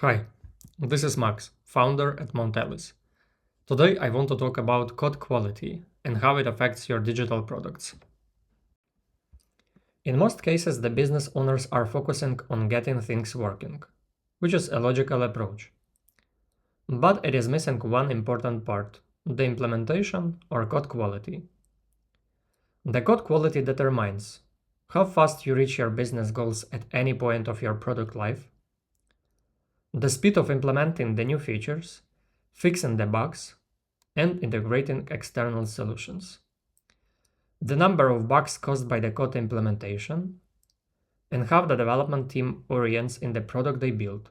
Hi, this is Max, founder at Mountalis. Today I want to talk about code quality and how it affects your digital products. In most cases, the business owners are focusing on getting things working, which is a logical approach. But it is missing one important part, the implementation or code quality. The code quality determines how fast you reach your business goals at any point of your product life, the speed of implementing the new features, fixing the bugs, and integrating external solutions, the number of bugs caused by the code implementation, and how the development team orients in the product they build,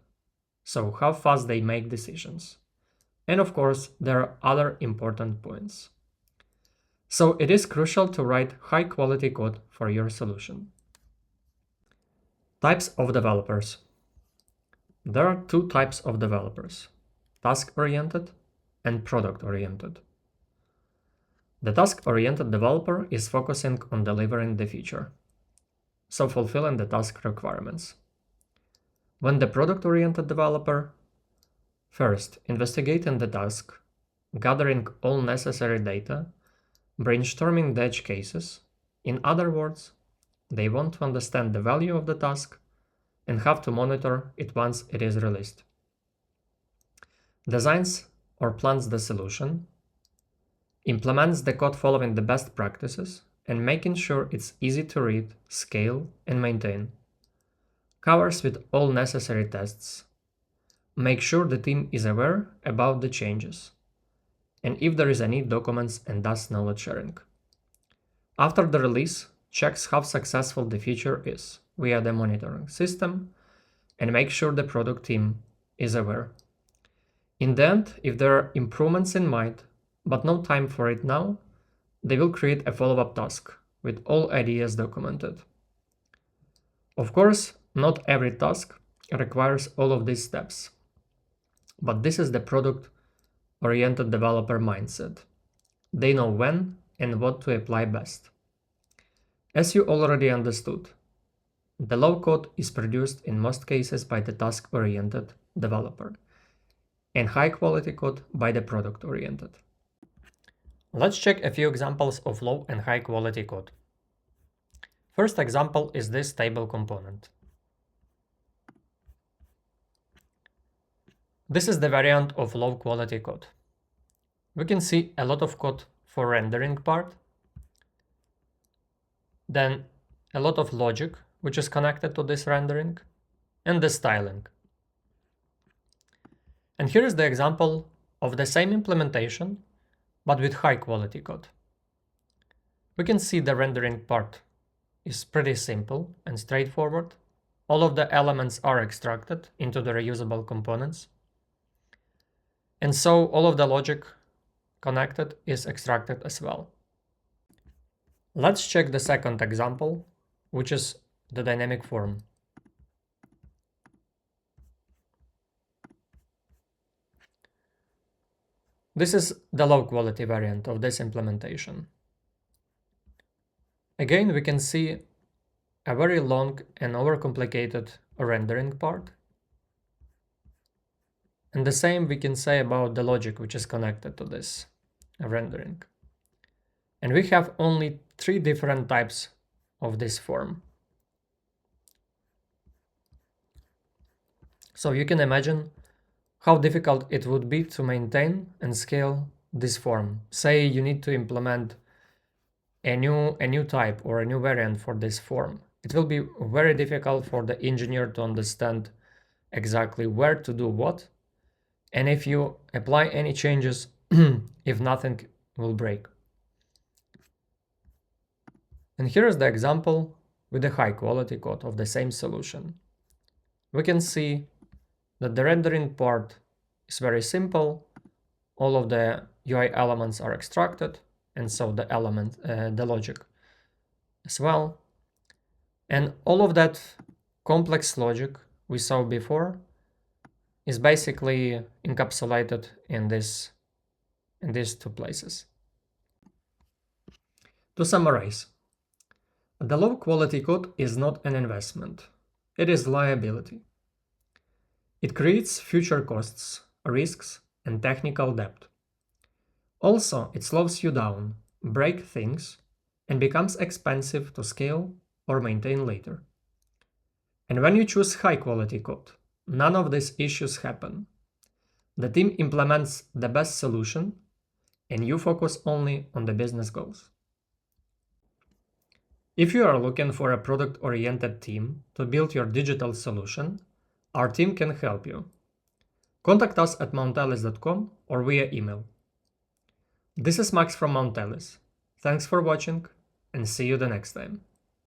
so how fast they make decisions. And of course, there are other important points. So it is crucial to write high-quality code for your solution. Types of developers. There are two types of developers, task-oriented and product-oriented. The task-oriented developer is focusing on delivering the feature, so fulfilling the task requirements. When the product-oriented developer, first investigating the task, gathering all necessary data, brainstorming the edge cases. In other words, they want to understand the value of the task and have to monitor it once it is released. Designs or plans the solution, implements the code following the best practices and making sure it's easy to read, scale, and maintain. Covers with all necessary tests. Make sure the team is aware about the changes. And if there is any, documents and does knowledge sharing. After the release, checks how successful the feature is via the monitoring system and make sure the product team is aware. In the end, if there are improvements in mind, but no time for it now, they will create a follow-up task with all ideas documented. Of course, not every task requires all of these steps, but this is the product-oriented developer mindset. They know when and what to apply best. As you already understood, the low code is produced in most cases by the task-oriented developer, and high-quality code by the product-oriented. Let's check a few examples of low and high-quality code. First example is this table component. This is the variant of low-quality code. We can see a lot of code for rendering part, then a lot of logic which is connected to this rendering, and the styling. And here is the example of the same implementation, but with high quality code. We can see the rendering part is pretty simple and straightforward. All of the elements are extracted into the reusable components. And so all of the logic connected is extracted as well. Let's check the second example, which is the dynamic form. This is the low quality variant of this implementation. Again, we can see a very long and overcomplicated rendering part. And the same we can say about the logic which is connected to this rendering. And we have only 3 different types of this form. So you can imagine how difficult it would be to maintain and scale this form. Say you need to implement a new type or a new variant for this form. It will be very difficult for the engineer to understand exactly where to do what, and if you apply any changes, if nothing will break. And here is the example with the high quality code of the same solution. We can see that the rendering part is very simple. All of the UI elements are extracted, and so the logic as well. And all of that complex logic we saw before is basically encapsulated in these 2 places. To summarize, the low quality code is not an investment, it is liability. It creates future costs, risks, and technical debt. Also, it slows you down, breaks things, and becomes expensive to scale or maintain later. And when you choose high-quality code, none of these issues happen. The team implements the best solution, and you focus only on the business goals. If you are looking for a product-oriented team to build your digital solution, our team can help you. Contact us at mountalis.com or via email. This is Max from Mountalis. Thanks for watching, and see you the next time.